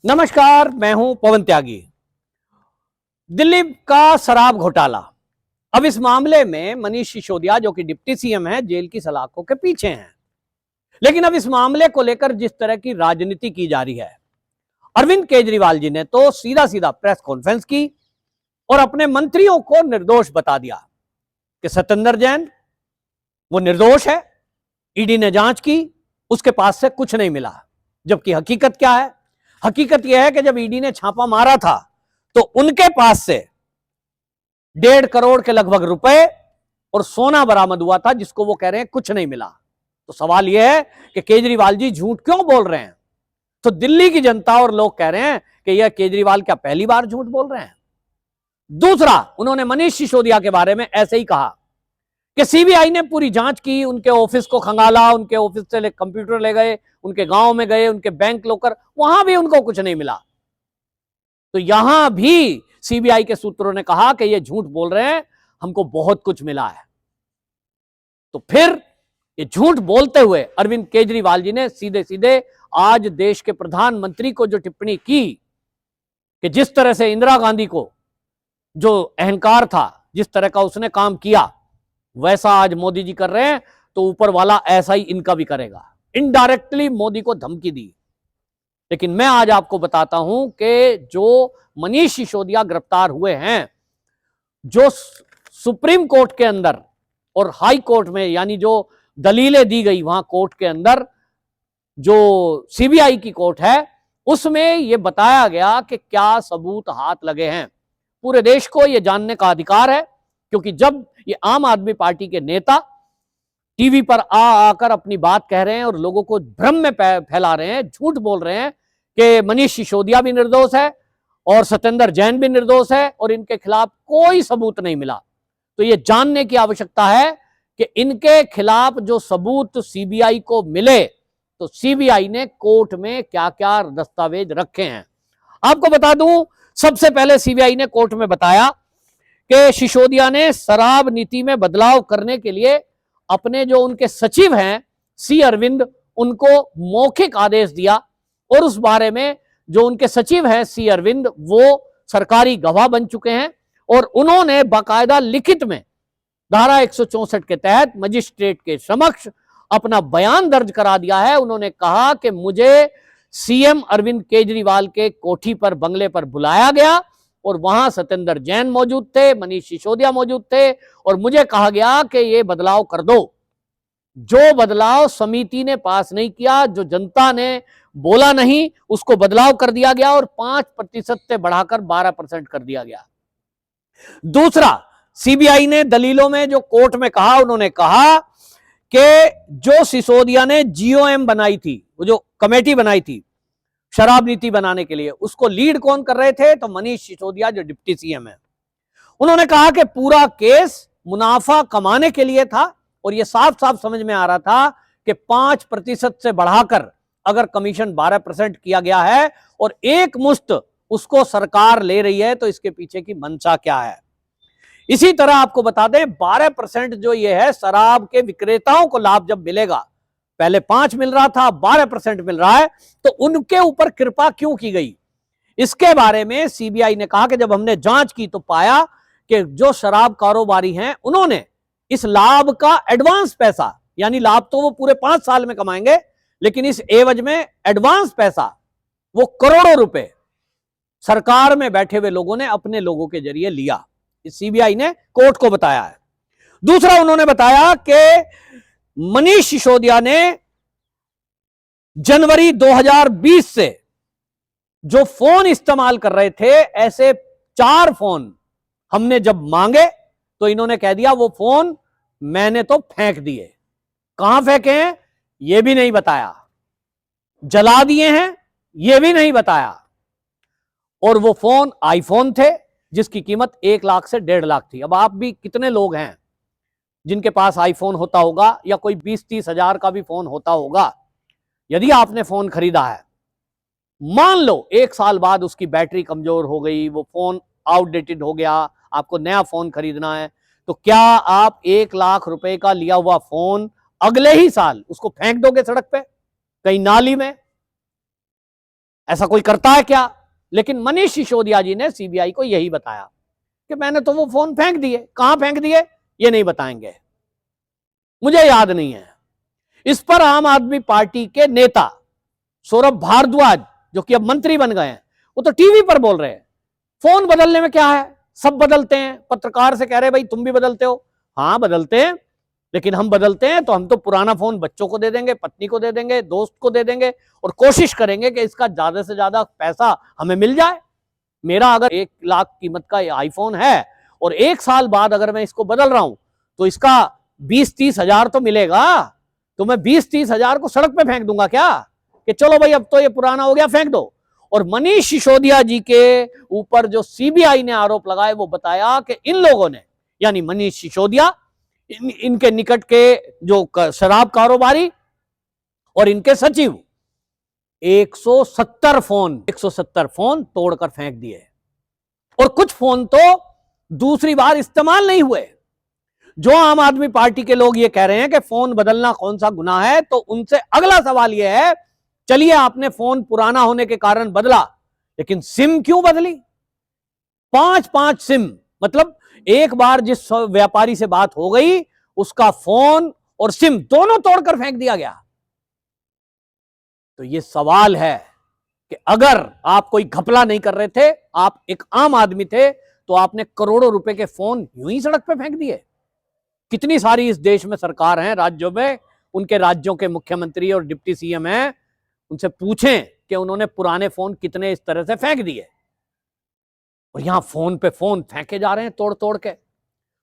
नमस्कार, मैं हूं पवन त्यागी। दिल्ली का शराब घोटाला। अब इस मामले में मनीष सिसोदिया जो कि डिप्टी सीएम है, जेल की सलाखों के पीछे हैं। लेकिन अब इस मामले को लेकर जिस तरह की राजनीति की जा रही है, अरविंद केजरीवाल जी ने तो सीधा सीधा प्रेस कॉन्फ्रेंस की और अपने मंत्रियों को निर्दोष बता दिया कि सत्येंद्र जैन वो निर्दोष है। ईडी ने जांच की, उसके पास से कुछ नहीं मिला। जबकि हकीकत क्या है? हकीकत यह है कि जब ईडी ने छापा मारा था तो उनके पास से 1.5 करोड़ के लगभग रुपए और सोना बरामद हुआ था, जिसको वो कह रहे हैं कुछ नहीं मिला। तो सवाल यह है कि केजरीवाल जी झूठ क्यों बोल रहे हैं? तो दिल्ली की जनता और लोग कह रहे हैं कि यह केजरीवाल क्या पहली बार झूठ बोल रहे हैं? दूसरा, उन्होंने मनीष सिसोदिया के बारे में ऐसे ही कहा कि सीबीआई ने पूरी जांच की, उनके ऑफिस को खंगाला, उनके ऑफिस से कंप्यूटर ले गए, उनके गांव में गए, उनके बैंक लॉकर, वहां भी उनको कुछ नहीं मिला। तो यहां भी सीबीआई के सूत्रों ने कहा कि ये झूठ बोल रहे हैं, हमको बहुत कुछ मिला है। तो फिर ये झूठ बोलते हुए अरविंद केजरीवाल जी ने सीधे सीधे आज देश के प्रधानमंत्री को जो टिप्पणी की कि जिस तरह से इंदिरा गांधी को जो अहंकार था, जिस तरह का उसने काम किया, वैसा आज मोदी जी कर रहे हैं, तो ऊपर वाला ऐसा ही इनका भी करेगा। इनडायरेक्टली मोदी को धमकी दी। लेकिन मैं आज आपको बताता हूं कि जो मनीष सिसोदिया गिरफ्तार हुए हैं, जो सुप्रीम कोर्ट के अंदर और हाई कोर्ट में, यानी जो दलीलें दी गई वहां कोर्ट के अंदर, जो सीबीआई की कोर्ट है, उसमें यह बताया गया कि क्या सबूत हाथ लगे हैं। पूरे देश को यह जानने का अधिकार है, क्योंकि जब ये आम आदमी पार्टी के नेता टीवी पर आकर अपनी बात कह रहे हैं और लोगों को भ्रम में फैला रहे हैं, झूठ बोल रहे हैं कि मनीष सिसोदिया भी निर्दोष है और सत्येंद्र जैन भी निर्दोष है और इनके खिलाफ कोई सबूत नहीं मिला, तो यह जानने की आवश्यकता है कि इनके खिलाफ जो सबूत सीबीआई को मिले, तो सीबीआई ने कोर्ट में क्या क्या दस्तावेज रखे हैं। आपको बता दूं, सबसे पहले सीबीआई ने कोर्ट में बताया कि सिसोदिया ने शराब नीति में बदलाव करने के लिए अपने जो उनके सचिव हैं सी अरविंद, उनको मौखिक आदेश दिया और उस बारे में जो उनके सचिव हैं सी अरविंद, वो सरकारी गवाह बन चुके हैं और उन्होंने बाकायदा लिखित में धारा 164 के तहत मजिस्ट्रेट के समक्ष अपना बयान दर्ज करा दिया है। उन्होंने कहा कि मुझे सीएम अरविंद केजरीवाल के कोठी पर, बंगले पर बुलाया गया और वहां सत्येंद्र जैन मौजूद थे, मनीष सिसोदिया मौजूद थे और मुझे कहा गया कि ये बदलाव कर दो। जो बदलाव समिति ने पास नहीं किया, जो जनता ने बोला नहीं, उसको बदलाव कर दिया गया और 5% से बढ़ाकर 12% कर दिया गया। दूसरा, सीबीआई ने दलीलों में जो कोर्ट में कहा, उन्होंने कहा कि जो सिसोदिया ने जीओएम बनाई थी, वो जो कमेटी बनाई थी शराब नीति बनाने के लिए, उसको लीड कौन कर रहे थे? तो मनीष सिसोदिया जो डिप्टी सीएम है। उन्होंने कहा कि पूरा केस मुनाफा कमाने के लिए था और यह साफ साफ समझ में आ रहा था कि 5% से बढ़ाकर अगर कमीशन 12% किया गया है और एक मुश्त उसको सरकार ले रही है, तो इसके पीछे की मंशा क्या है। इसी तरह आपको बता दें, 12% जो ये है शराब के विक्रेताओं को लाभ जब मिलेगा, पहले 5 मिल रहा था, 12% मिल रहा है, तो उनके ऊपर कृपा क्यों की गई? इसके बारे में सीबीआई ने कहा कि जब हमने जांच की तो पाया कि जो शराब कारोबारी हैं, उन्होंने इस लाभ का एडवांस पैसा, यानी लाभ तो वो पूरे 5 साल में कमाएंगे, लेकिन इस एवज में एडवांस पैसा, वो करोड़ों रुपए सरकार में बैठे हुए लोगों ने अपने लोगों के जरिए लिया। इस सीबीआई ने कोर्ट को बताया है। दूसरा, उन्होंने बताया कि मनीष सिसोदिया ने जनवरी 2020 से जो फोन इस्तेमाल कर रहे थे, ऐसे 4 फोन हमने जब मांगे तो इन्होंने कह दिया वो फोन मैंने तो फेंक दिए। कहां फेंके हैं यह भी नहीं बताया, जला दिए हैं यह भी नहीं बताया। और वो फोन आईफोन थे जिसकी कीमत 1 लाख से 1.5 लाख थी। अब आप भी कितने लोग हैं जिनके पास आईफोन होता होगा या कोई 20-30 हजार का भी फोन होता होगा। यदि आपने फोन खरीदा है, मान लो 1 साल बाद उसकी बैटरी कमजोर हो गई, वो फोन आउटडेटेड हो गया, आपको नया फोन खरीदना है, तो क्या आप 1 लाख रुपए का लिया हुआ फोन अगले ही साल उसको फेंक दोगे सड़क पे, कहीं नाली में? ऐसा कोई करता है क्या? लेकिन मनीष सिसोदिया जी ने सीबीआई को यही बताया कि मैंने तो वो फोन फेंक दिए। कहां फेंक दिए ये नहीं बताएंगे, मुझे याद नहीं है। इस पर आम आदमी पार्टी के नेता सौरभ भारद्वाज, जो कि अब मंत्री बन गए हैं, वो तो टीवी पर बोल रहे हैं फोन बदलने में क्या है, सब बदलते हैं। पत्रकार से कह रहे भाई तुम भी बदलते हो? हाँ बदलते हैं, लेकिन हम बदलते हैं तो हम तो पुराना फोन बच्चों को दे देंगे, पत्नी को दे देंगे, दोस्त को दे देंगे, और कोशिश करेंगे कि इसका ज्यादा से ज्यादा पैसा हमें मिल जाए। मेरा अगर 1 लाख कीमत का आईफोन है और 1 साल बाद अगर मैं इसको बदल रहा हूं तो इसका 20-30 हजार तो मिलेगा। तो मैं 20-30 हजार को सड़क पे फेंक दूंगा क्या कि चलो भाई अब तो ये पुराना हो गया फेंक दो? और मनीष सिसोदिया जी के ऊपर जो सीबीआई ने आरोप लगाए वो बताया कि इन लोगों ने, यानी मनीष सिसोदिया, इनके निकट के जो शराब कारोबारी और इनके सचिव 170 फोन तोड़कर फेंक दिए, और कुछ फोन तो दूसरी बार इस्तेमाल नहीं हुए। जो आम आदमी पार्टी के लोग ये कह रहे हैं कि फोन बदलना कौन सा गुनाह है, तो उनसे अगला सवाल यह है, चलिए आपने फोन पुराना होने के कारण बदला, लेकिन सिम क्यों बदली? 5-5 सिम, मतलब एक बार जिस व्यापारी से बात हो गई उसका फोन और सिम दोनों तोड़कर फेंक दिया गया। तो यह सवाल है कि अगर आप कोई घपला नहीं कर रहे थे, आप एक आम आदमी थे, तो आपने करोड़ों रुपए के फोन यूं ही सड़क पे फेंक दिए। कितनी सारी इस देश में सरकार हैं, राज्यों में, उनके राज्यों के मुख्यमंत्री और डिप्टी सीएम हैं, उनसे पूछें कि उन्होंने पुराने फोन कितने इस तरह से फेंक दिए। और यहां फोन पे फोन फेंके जा रहे हैं तोड़ तोड़ के।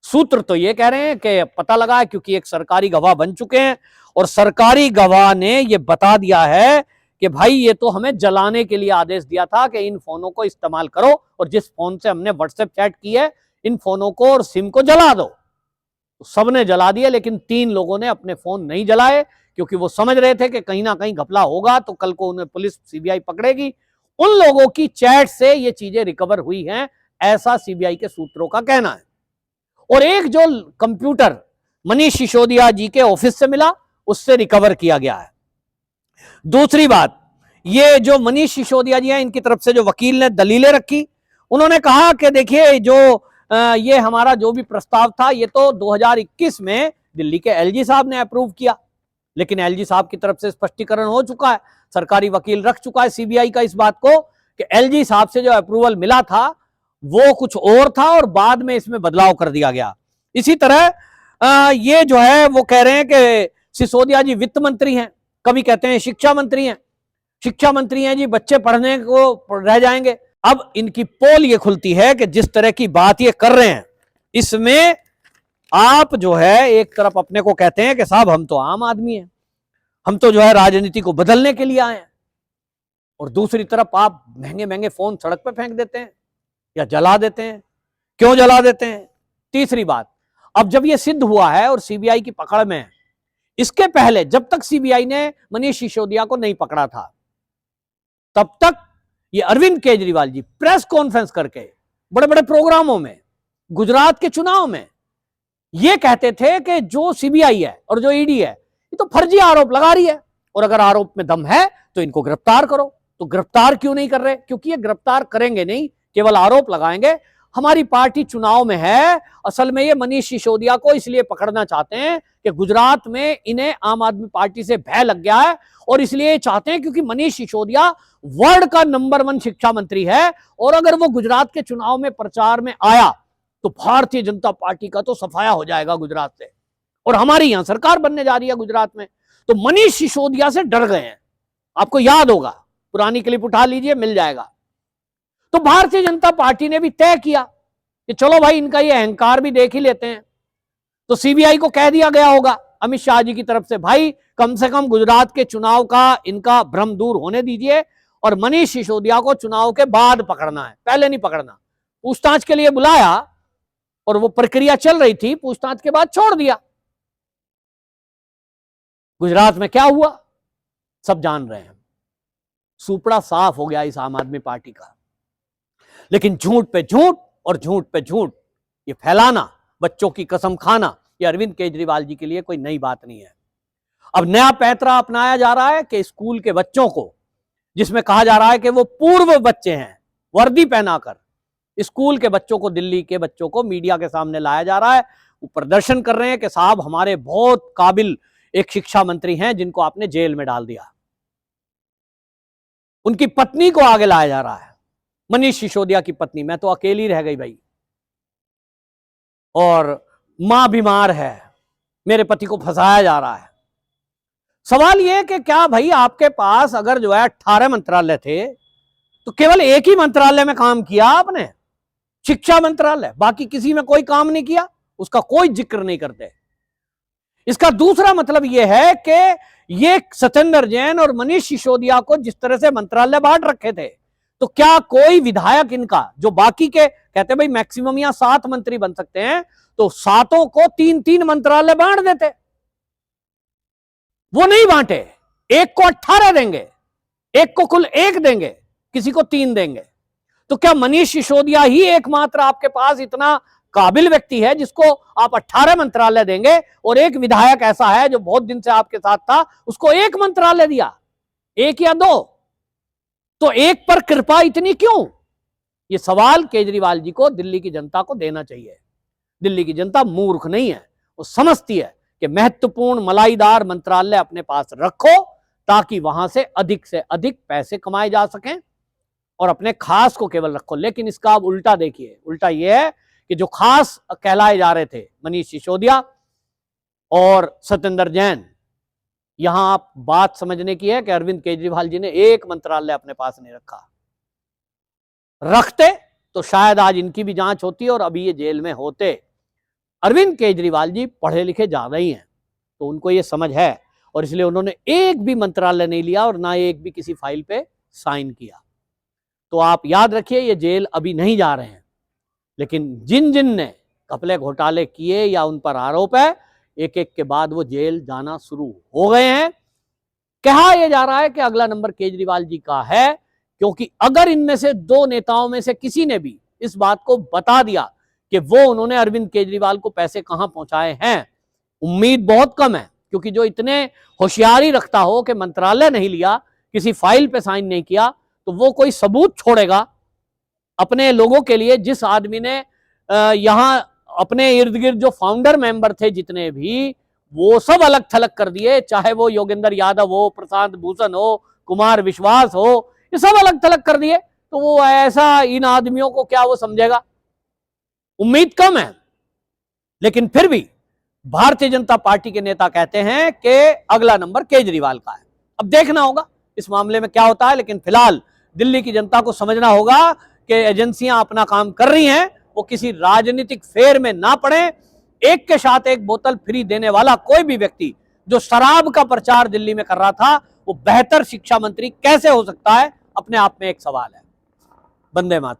सूत्र तो ये कह रहे हैं कि पता लगा है, क्योंकि एक सरकारी गवाह बन चुके हैं, और सरकारी गवाह ने ये बता दिया है कि भाई ये तो हमें जलाने के लिए आदेश दिया था कि इन फोनों को इस्तेमाल करो, और जिस फोन से हमने व्हाट्सएप चैट की है इन फोनों को और सिम को जला दो। तो सबने जला दिया, लेकिन 3 लोगों ने अपने फोन नहीं जलाए, क्योंकि वो समझ रहे थे कि कहीं ना कहीं घपला होगा तो कल को उन्हें पुलिस सीबीआई पकड़ेगी। उन लोगों की चैट से ये चीजें रिकवर हुई हैं, ऐसा सीबीआई के सूत्रों का कहना है। और एक जो कंप्यूटर मनीष सिसोदिया जी के ऑफिस से मिला उससे रिकवर किया गया है। दूसरी बात, ये जो मनीष सिसोदिया जी हैं, इनकी तरफ से जो वकील ने दलीलें रखी, उन्होंने कहा कि देखिए जो ये हमारा जो भी प्रस्ताव था ये तो 2021 में दिल्ली के एलजी साहब ने अप्रूव किया, लेकिन एलजी साहब की तरफ से स्पष्टीकरण हो चुका है, सरकारी वकील रख चुका है सीबीआई का इस बात को कि एलजी साहब से जो अप्रूवल मिला था वो कुछ और था और बाद में इसमें बदलाव कर दिया गया। इसी तरह ये जो है वो कह रहे हैं कि सिसोदिया जी वित्त मंत्री हैं, कभी कहते हैं शिक्षा मंत्री हैं, शिक्षा मंत्री हैं जी, बच्चे पढ़ने को रह जाएंगे। अब इनकी पोल ये खुलती है कि जिस तरह की बात ये कर रहे हैं, इसमें आप जो है एक तरफ अपने को कहते हैं कि साहब हम तो आम आदमी हैं, हम तो जो है राजनीति को बदलने के लिए आए हैं, और दूसरी तरफ आप महंगे महंगे फोन सड़क पर फेंक देते हैं या जला देते हैं। क्यों जला देते हैं? तीसरी बात, अब जब यह सिद्ध हुआ है और सीबीआई की पकड़ में है, इसके पहले जब तक सीबीआई ने मनीष सिसोदिया को नहीं पकड़ा था, तब तक ये अरविंद केजरीवाल जी प्रेस कॉन्फ्रेंस करके बड़े बड़े प्रोग्रामों में, गुजरात के चुनाव में ये कहते थे कि जो सीबीआई है और जो ईडी है ये तो फर्जी आरोप लगा रही है, और अगर आरोप में दम है तो इनको गिरफ्तार करो। तो गिरफ्तार क्यों नहीं कर रहे? क्योंकि ये गिरफ्तार करेंगे नहीं, केवल आरोप लगाएंगे। हमारी पार्टी चुनाव में है, असल में ये मनीष सिसोदिया को इसलिए पकड़ना चाहते हैं कि गुजरात में इन्हें आम आदमी पार्टी से भय लग गया है, और इसलिए चाहते हैं क्योंकि मनीष सिसोदिया वर्ल्ड का नंबर 1 शिक्षा मंत्री है, और अगर वो गुजरात के चुनाव में प्रचार में आया तो भारतीय जनता पार्टी का तो सफाया हो जाएगा गुजरात से, और हमारी यहां सरकार बनने जा रही है गुजरात में। तो मनीष सिसोदिया से डर गए हैं। आपको याद होगा, पुरानी क्लिप उठा लीजिए, मिल जाएगा। तो भारतीय जनता पार्टी ने भी तय किया कि चलो भाई इनका ये अहंकार भी देख ही लेते हैं। तो सीबीआई को कह दिया गया होगा अमित शाह जी की तरफ से, भाई कम से कम गुजरात के चुनाव का इनका भ्रम दूर होने दीजिए, और मनीष सिसोदिया को चुनाव के बाद पकड़ना है, पहले नहीं पकड़ना। पूछताछ के लिए बुलाया और वो प्रक्रिया चल रही थी, पूछताछ के बाद छोड़ दिया। गुजरात में क्या हुआ सब जान रहे हैं। सुपड़ा साफ हो गया इस आम आदमी पार्टी का। लेकिन झूठ पे झूठ और झूठ पे झूठ ये फैलाना, बच्चों की कसम खाना, ये अरविंद केजरीवाल जी के लिए कोई नई बात नहीं है। अब नया पैंतरा अपनाया जा रहा है कि स्कूल के बच्चों को जिसमें कहा जा रहा है कि वो पूर्व बच्चे हैं, वर्दी पहनाकर स्कूल के बच्चों को, दिल्ली के बच्चों को मीडिया के सामने लाया जा रहा है। वो प्रदर्शन कर रहे हैं कि साहब हमारे बहुत काबिल एक शिक्षा मंत्री हैं जिनको आपने जेल में डाल दिया। उनकी पत्नी को आगे लाया जा रहा है, मनीष सिसोदिया की पत्नी। मैं तो अकेली रह गई भाई, और मां बीमार है, मेरे पति को फंसाया जा रहा है। सवाल यह कि क्या भाई आपके पास अगर जो है 18 मंत्रालय थे तो केवल एक ही मंत्रालय में काम किया आपने, शिक्षा मंत्रालय, बाकी किसी में कोई काम नहीं किया, उसका कोई जिक्र नहीं करते। इसका दूसरा मतलब यह है कि ये सत्येंद्र जैन और मनीष सिसोदिया को जिस तरह से मंत्रालय बांट रखे थे, तो क्या कोई विधायक इनका, जो बाकी के कहते भाई मैक्सिमम यहां 7 मंत्री बन सकते हैं, तो 7 को 3-3 मंत्रालय बांट देते। वो नहीं बांटे, एक को 18 देंगे, एक को कुल 1 देंगे, किसी को 3 देंगे। तो क्या मनीष सिसोदिया ही एकमात्र आपके पास इतना काबिल व्यक्ति है जिसको आप 18 मंत्रालय देंगे, और एक विधायक ऐसा है जो बहुत दिन से आपके साथ था, उसको 1 मंत्रालय दिया, 1 या 2? तो एक पर कृपा इतनी क्यों? ये सवाल केजरीवाल जी को, दिल्ली की जनता को देना चाहिए। दिल्ली की जनता मूर्ख नहीं है, वो समझती है कि महत्वपूर्ण मलाईदार मंत्रालय अपने पास रखो ताकि वहां से अधिक पैसे कमाए जा सकें, और अपने खास को केवल रखो। लेकिन इसका अब उल्टा देखिए, उल्टा यह है कि जो खास कहलाए जा रहे थे मनीष सिसोदिया और सत्येंद्र जैन, यहां आप बात समझने की है कि अरविंद केजरीवाल जी ने एक मंत्रालय अपने पास नहीं रखा। रखते तो शायद आज इनकी भी जांच होती और अभी ये जेल में होते। अरविंद केजरीवाल जी पढ़े लिखे ज्यादा ही हैं, तो उनको ये समझ है, और इसलिए उन्होंने एक भी मंत्रालय नहीं लिया और ना एक भी किसी फाइल पे साइन किया। तो आप याद रखिए, ये जेल अभी नहीं जा रहे हैं, लेकिन जिन जिन ने घपले घोटाले किए या उन पर आरोप है, एक एक के बाद वो जेल जाना शुरू हो गए हैं। कहा यह जा रहा है कि अगला नंबर केजरीवाल जी का है, क्योंकि अगर इनमें से 2 नेताओं में से किसी ने भी इस बात को बता दिया कि वो उन्होंने अरविंद केजरीवाल को पैसे कहां पहुंचाए हैं, उम्मीद बहुत कम है, क्योंकि जो इतने होशियारी रखता हो कि मंत्रालय नहीं लिया, किसी फाइल पे साइन नहीं किया, तो वो कोई सबूत छोड़ेगा अपने लोगों के लिए। जिस आदमी ने यहां अपने इर्द गिर्द जो फाउंडर मेंबर थे जितने भी, वो सब अलग थलग कर दिए, चाहे वो योगेंद्र यादव हो, प्रशांत भूषण हो, कुमार विश्वास हो, ये सब अलग थलग कर दिए। तो वो ऐसा इन आदमियों को क्या वो समझेगा? उम्मीद कम है। लेकिन फिर भी भारतीय जनता पार्टी के नेता कहते हैं कि अगला नंबर केजरीवाल का है। अब देखना होगा इस मामले में क्या होता है, लेकिन फिलहाल दिल्ली की जनता को समझना होगा कि एजेंसियां अपना काम कर रही हैं, वो किसी राजनीतिक फेर में ना पड़े। एक के साथ एक बोतल फ्री देने वाला कोई भी व्यक्ति जो शराब का प्रचार दिल्ली में कर रहा था, वो बेहतर शिक्षा मंत्री कैसे हो सकता है, अपने आप में एक सवाल है। वंदे मातरम।